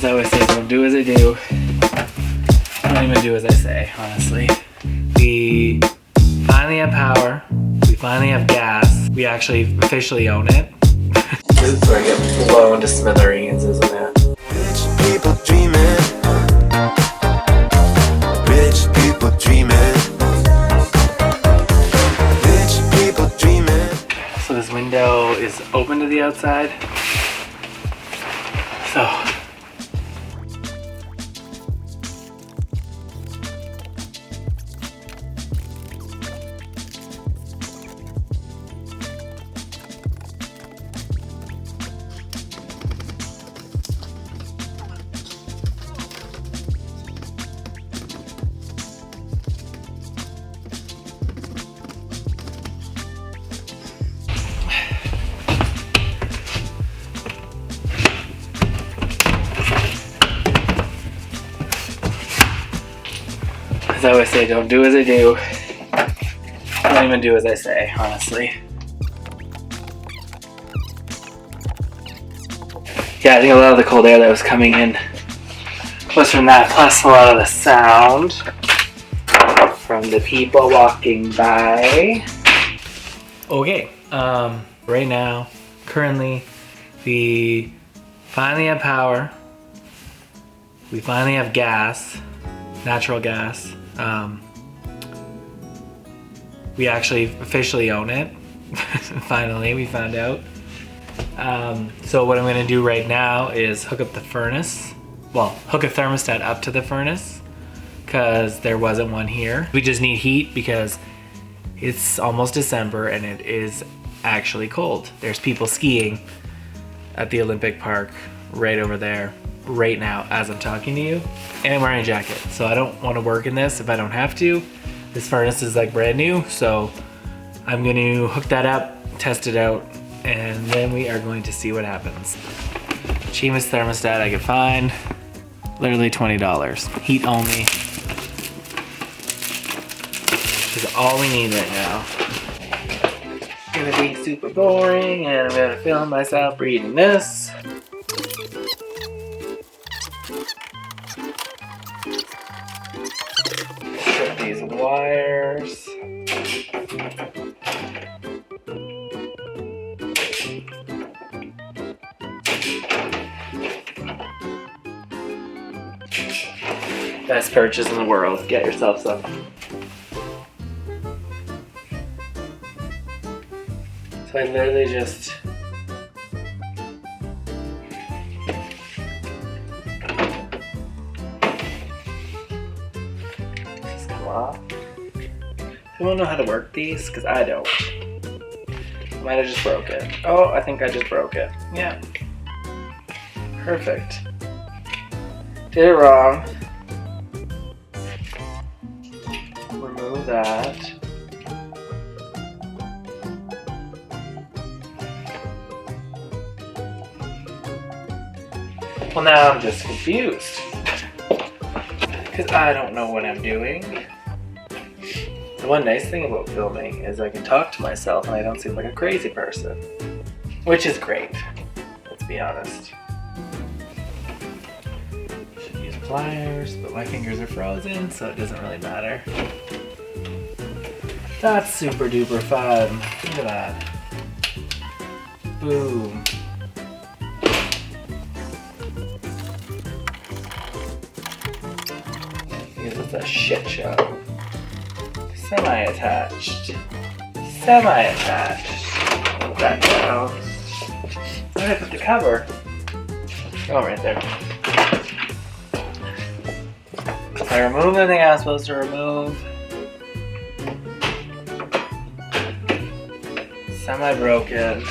As I always say, don't do as I do. Don't even do as I say, honestly. We finally have power. We finally have gas. We actually officially own it. This is where I get blown to smithereens, isn't it? Rich people dreaming. Rich people dreaming. Rich people dreaming. So this window is open to the outside. So as I always say, don't do as I do. Don't even do as I say, honestly. Yeah, I think a lot of the cold air that was coming in was from that, plus a lot of the sound from the people walking by. Okay, right now, currently, we finally have power. We finally have gas, natural gas. We actually officially own it. Finally, we found out. So what I'm gonna do right now is hook up the furnace. Well, hook a thermostat up to the furnace because there wasn't one here. We just need heat because it's almost December and it is actually cold. There's people skiing at the Olympic Park right over there right now as I'm talking to you, and I'm wearing a jacket, so I don't want to work in this if I don't have to. This furnace is like brand new, so I'm going to hook that up, test it out, and then we are going to see what happens. Cheapest thermostat I could find, literally $20. Heat only, which is all we need right now. It's gonna be super boring, and I'm gonna film myself reading this. Strip these wires. Best purchase in the world. Get yourself some. So I literally just come off. Anyone know how to work these? Because I don't. I might have just broke it. Oh, I think I just broke it. Yeah. Perfect. Did it wrong. Remove that. Well, now I'm just confused. Because I don't know what I'm doing. The one nice thing about filming is I can talk to myself and I don't seem like a crazy person. Which is great. Let's be honest. Should use pliers, but my fingers are frozen, so it doesn't really matter. That's super duper fun. Look at that. Boom. Because it's a shit show. Semi-attached. Semi-attached. Put that down. Where did I put the cover? Oh, right there. I removed everything I was supposed to remove. Semi-broken.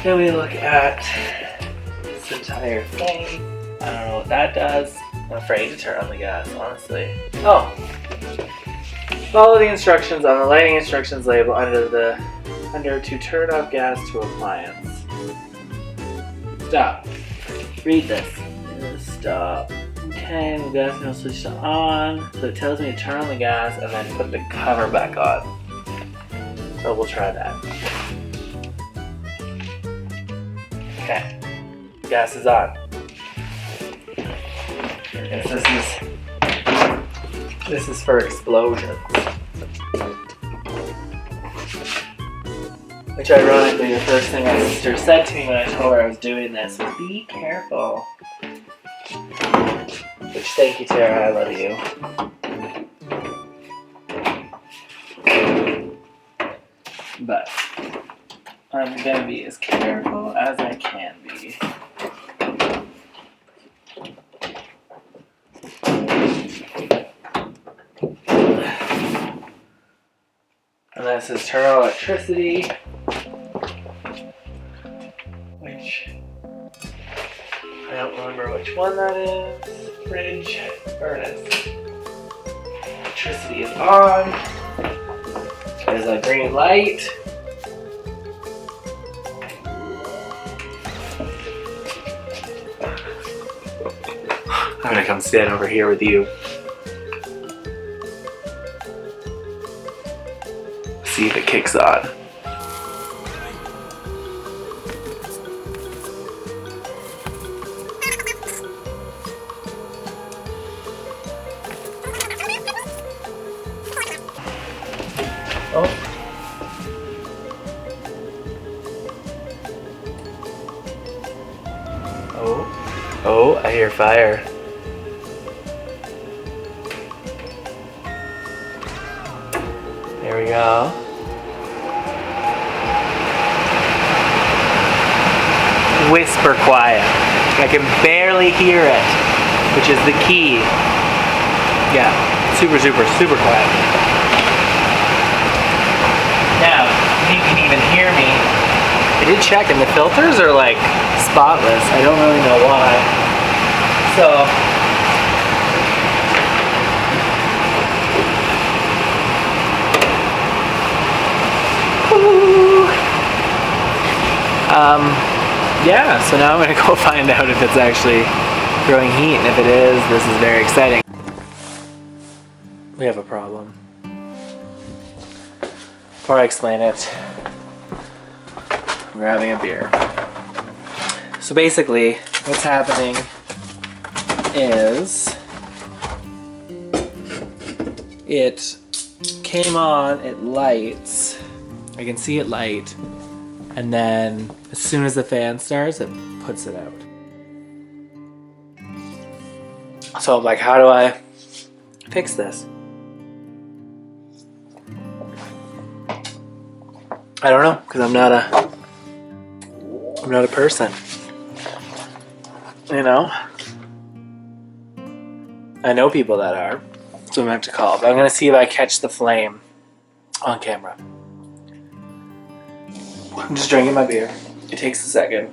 Then we look at this entire thing. I don't know what that does. I'm afraid to turn on the gas, honestly. Oh! Follow the instructions on the lighting instructions label under to turn off gas to appliance. Stop. Read this. Stop. Okay, the gas is switched on. So it tells me to turn on the gas and then put the cover back on. So we'll try that. Okay. Gas is on. I guess this is for explosions. Which ironically, the first thing my sister said to me when I told her I was doing this was, "Be careful." Which, thank you, Tara, I love you. But I'm gonna be as careful as I can be. And this is turn on electricity, which I don't remember which one that is. Fridge, furnace. Electricity is on. There's a green light. I'm gonna come stand over here with you. See if it kicks on. Oh, I hear fire. There we go. Whisper quiet. I can barely hear it, which is the key. Yeah, super quiet. Now, you can even hear me. I did check, and the filters are like spotless. I don't really know why. So, yeah, so now I'm gonna go find out if it's actually growing heat, and if it is, this is very exciting. We have a problem. Before I explain it, we're having a beer. So basically, what's happening is it came on, it lights, I can see it light, and then as soon as the fan starts, it puts it out. So I'm like, how do I fix this? I don't know, because I'm not a person. You know? I know people that are, so I'm gonna have to call. But I'm gonna see if I catch the flame on camera. I'm just drinking my beer. It takes a second.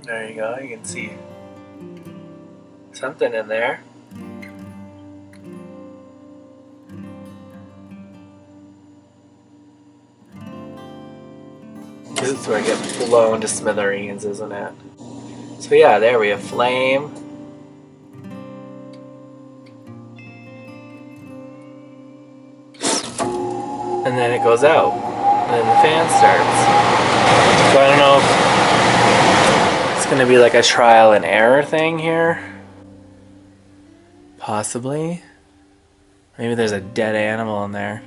There you go, you can see something in there. This is where I get blown to smithereens, isn't it? So yeah, there we have flame. And then it goes out. And then the fan starts. So I don't know if it's gonna be like a trial and error thing here. Possibly. Maybe there's a dead animal in there.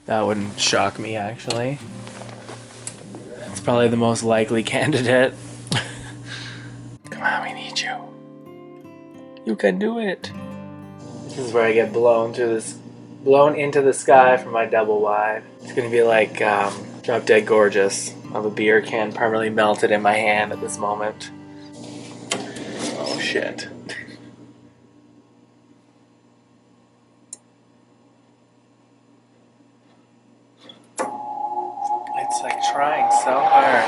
That wouldn't shock me, actually. It's probably the most likely candidate. Come on, we need you. You can do it. This is where I get blown into the sky from my double wide. It's gonna be like Drop Dead Gorgeous of a beer can permanently melted in my hand at this moment. Oh shit. It's like trying so hard.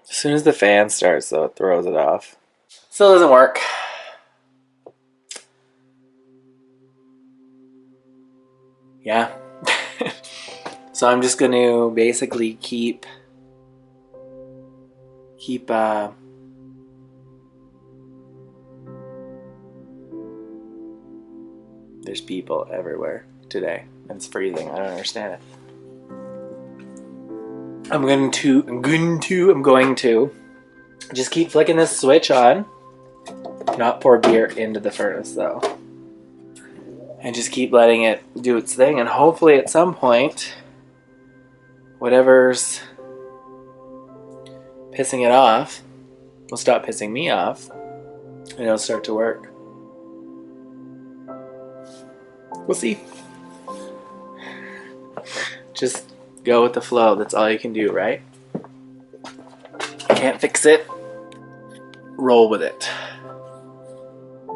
As soon as the fan starts, though, it throws it off. Still doesn't work. Yeah. So I'm just going to basically keep keep there's people everywhere today. It's freezing. I don't understand it. I'm going to just keep flicking this switch on. Not pour beer into the furnace though. And just keep letting it do its thing, and hopefully at some point, whatever's pissing it off will stop pissing me off, and it'll start to work. We'll see. Just go with the flow. That's all you can do, right? Can't fix it. Roll with it.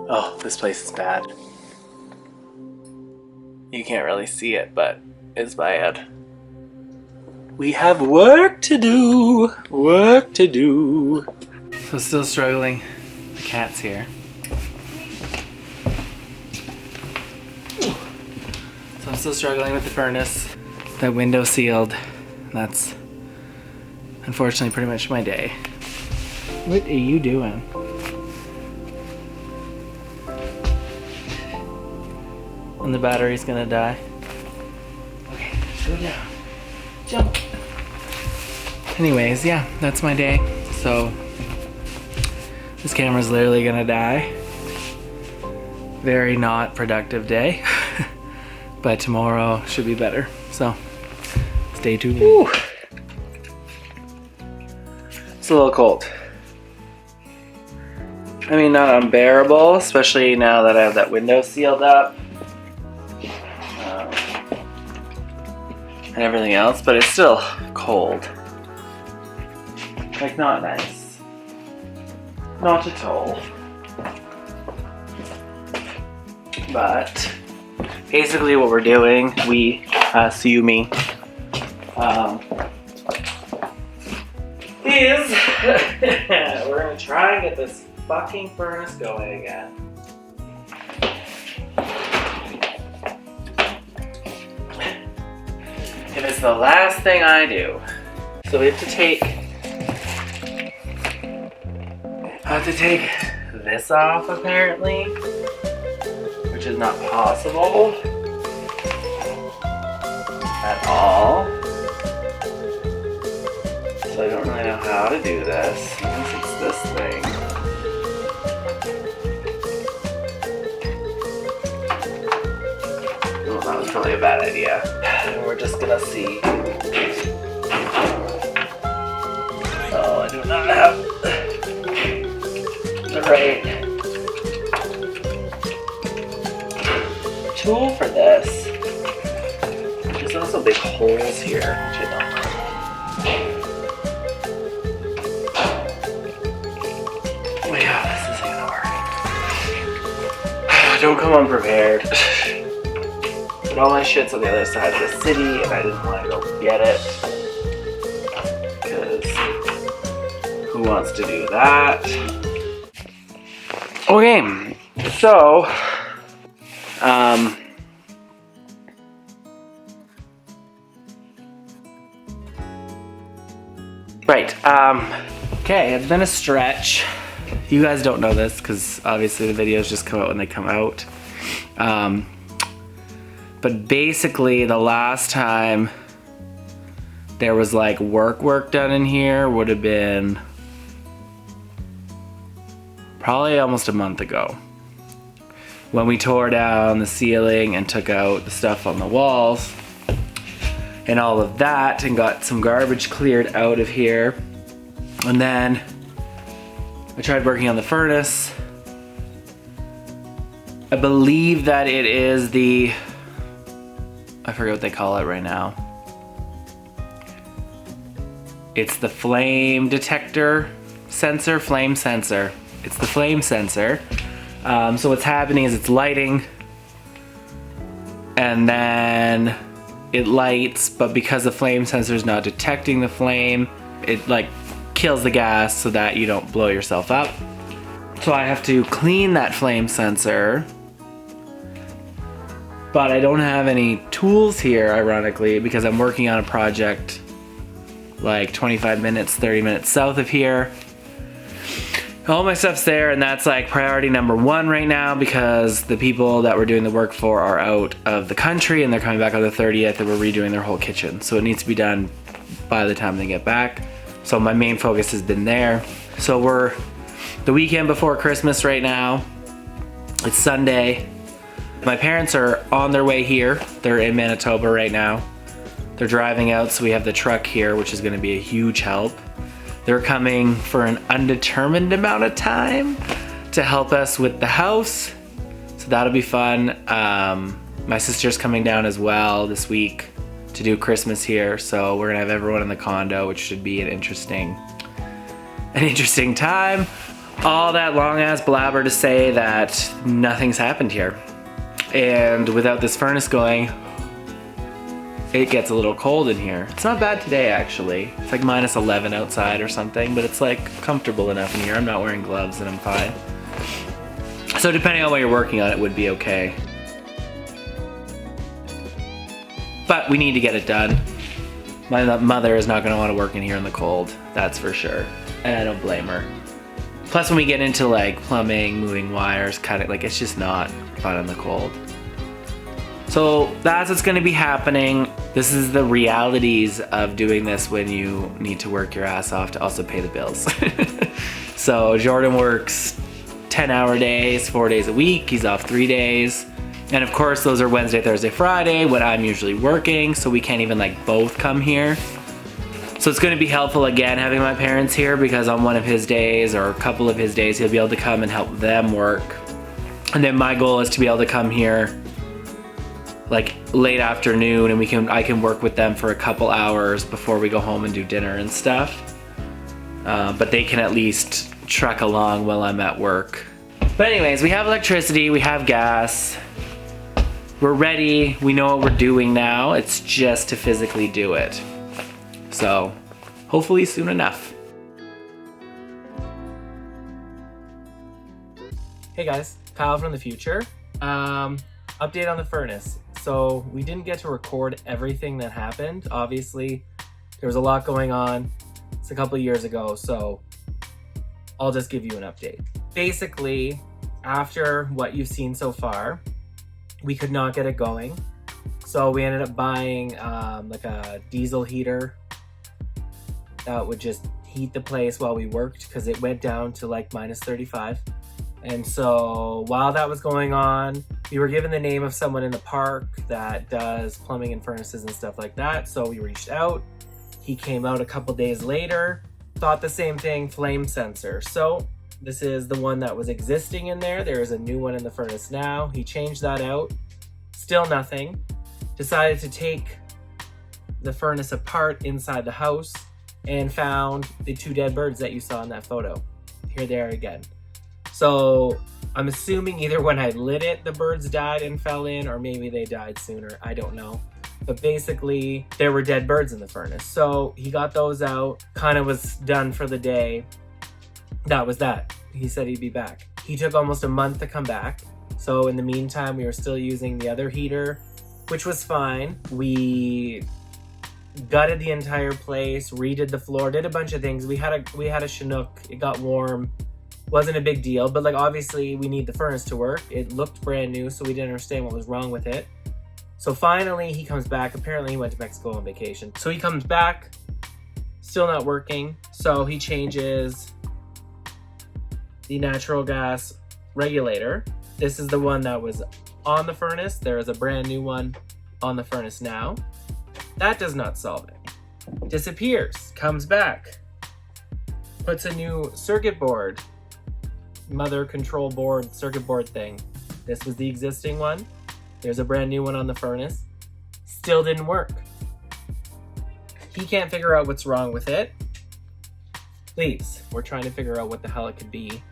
Oh, this place is bad. You can't really see it, but it's bad. We have work to do. Work to do. So still struggling. The cat's here. So I'm still struggling with the furnace. That window sealed. That's unfortunately pretty much my day. What are you doing? And the battery's gonna die. Okay, go down. Jump. Anyways, yeah, that's my day. So this camera's literally gonna die. Very not productive day. But tomorrow should be better. So stay tuned. Woo. It's a little cold. I mean, not unbearable, especially now that I have that window sealed up. And everything else, but it's still cold. Like, not nice. Not at all. But basically what we're doing, you, me, is we're gonna try and get this fucking furnace going again. And it's the last thing I do. So we have to take this off apparently, which is not possible at all. So I don't really know how to do this. I guess it's this thing. Well, that was probably a bad idea. We're just gonna see. Oh, I do not have the right tool for this. There's also big holes here, which I don't like. Oh yeah, this isn't gonna work. Don't come unprepared. But all my shit's on the other side of the city, and I didn't want to go get it. Because who wants to do that? Okay, so right, okay, it's been a stretch. You guys don't know this because obviously the videos just come out when they come out. But basically the last time there was like work done in here would have been probably almost a month ago, when we tore down the ceiling and took out the stuff on the walls and all of that and got some garbage cleared out of here. And then I tried working on the furnace. I believe that it is the, I forget what they call it right now. It's the flame detector sensor, flame sensor. It's the flame sensor. So what's happening is it's lighting and then it lights, but because the flame sensor is not detecting the flame, it like kills the gas so that you don't blow yourself up. So I have to clean that flame sensor, but I don't have any tools here, ironically, because I'm working on a project like 25 minutes, 30 minutes south of here. All my stuff's there, and that's like priority number one right now because the people that we're doing the work for are out of the country and they're coming back on the 30th and we're redoing their whole kitchen. So it needs to be done by the time they get back. So my main focus has been there. So we're the weekend before Christmas right now. It's Sunday. My parents are on their way here. They're in Manitoba right now. They're driving out, so we have the truck here, which is gonna be a huge help. They're coming for an undetermined amount of time to help us with the house. So that'll be fun. My sister's coming down as well this week to do Christmas here. So we're gonna have everyone in the condo, which should be an interesting time. All that long ass blabber to say that nothing's happened here. And without this furnace going, it gets a little cold in here. It's not bad today, actually. It's like minus 11 outside or something, but it's like comfortable enough in here. I'm not wearing gloves and I'm fine. So depending on what you're working on, it would be okay. But we need to get it done. My mother is not gonna wanna work in here in the cold, that's for sure. And I don't blame her. Plus when we get into like plumbing, moving wires, cutting, like it's just not fun in the cold. So that's what's gonna be happening. This is the realities of doing this when you need to work your ass off to also pay the bills. So Jordan works 10-hour days, 4 days a week. He's off 3 days. And of course, those are Wednesday, Thursday, Friday, when I'm usually working, so we can't even like both come here. So it's gonna be helpful again having my parents here because on one of his days or a couple of his days, he'll be able to come and help them work. And then my goal is to be able to come here like late afternoon and I can work with them for a couple hours before we go home and do dinner and stuff. But they can at least truck along while I'm at work. But anyways, we have electricity, we have gas. We're ready, we know what we're doing now. It's just to physically do it. So hopefully soon enough. Hey guys, Kyle from the future. Update on the furnace. So we didn't get to record everything that happened. Obviously, there was a lot going on. It's a couple years ago, so I'll just give you an update. Basically, after what you've seen so far, we could not get it going. So we ended up buying like a diesel heater that would just heat the place while we worked because it went down to like minus 35. And so while that was going on, we were given the name of someone in the park that does plumbing and furnaces and stuff like that. So we reached out. He came out a couple days later, thought the same thing, flame sensor. So this is the one that was existing in there. There is a new one in the furnace now. He changed that out. Still nothing. Decided to take the furnace apart inside the house and found the 2 dead birds that you saw in that photo. Here they are again. So I'm assuming either when I lit it, the birds died and fell in, or maybe they died sooner. I don't know. But basically, there were dead birds in the furnace. So he got those out, kind of was done for the day. That was that. He said he'd be back. He took almost a month to come back. So in the meantime, we were still using the other heater, which was fine. We gutted the entire place, redid the floor, did a bunch of things. We had a Chinook. It got warm. Wasn't a big deal, but like obviously we need the furnace to work. It looked brand new, so we didn't understand what was wrong with it. So finally he comes back. Apparently he went to Mexico on vacation. So he comes back, still not working. So he changes the natural gas regulator. This is the one that was on the furnace. There is a brand new one on the furnace now. That does not solve it. Disappears, comes back, puts a new circuit board, mother control board, circuit board thing. This was the existing one. There's a brand new one on the furnace. Still didn't work. He can't figure out what's wrong with it. Please, we're trying to figure out what the hell it could be.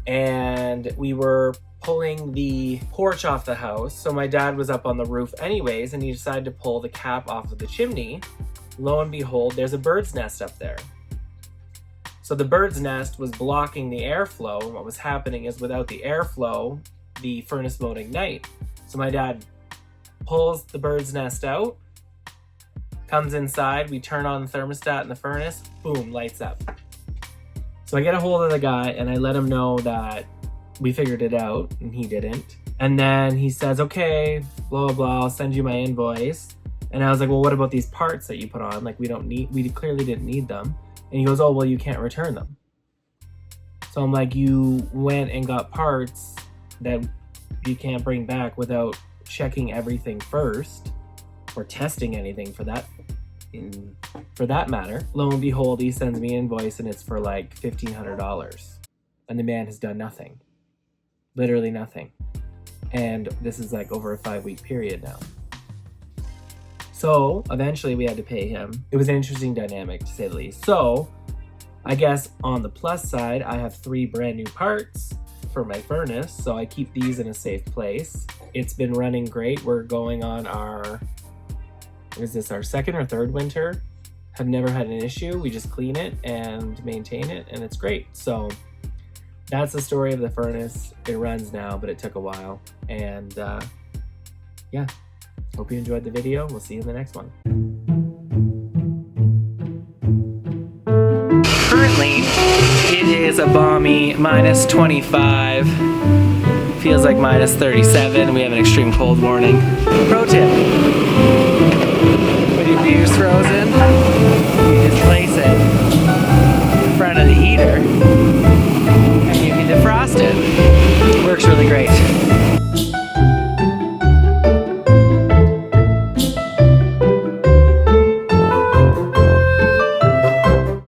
And we were pulling the porch off the house. So my dad was up on the roof anyways, and he decided to pull the cap off of the chimney. Lo and behold, there's a bird's nest up there. So the bird's nest was blocking the airflow, and what was happening is without the airflow, the furnace won't ignite. So my dad pulls the bird's nest out, Comes inside, we turn on the thermostat in the furnace, boom, lights up. So I get a hold of the guy and I let him know that we figured it out and he didn't. And then he says, okay, blah, blah, blah, I'll send you my invoice. And I was like, well, what about these parts that you put on? Like, we clearly didn't need them. And he goes, oh, well, you can't return them. So I'm like, you went and got parts that you can't bring back without checking everything first or testing anything for that matter. Lo and behold, he sends me an invoice and it's for like $1,500. And the man has done nothing. Literally nothing. And this is like over a 5-week period now. So eventually we had to pay him. It was an interesting dynamic, to say the least. So I guess on the plus side, I have 3 brand new parts for my furnace. So I keep these in a safe place. It's been running great. We're going on our, what is this, our 2nd or 3rd winter. Have never had an issue. We just clean it and maintain it and it's great. So that's the story of the furnace. It runs now, but it took a while. And yeah, hope you enjoyed the video. We'll see you in the next one. Currently, it is a balmy minus 25. Feels like minus 37. We have an extreme cold warning. Pro tip. When your beer's frozen, you just place it in front of the heater. And you can defrost it. Works really great.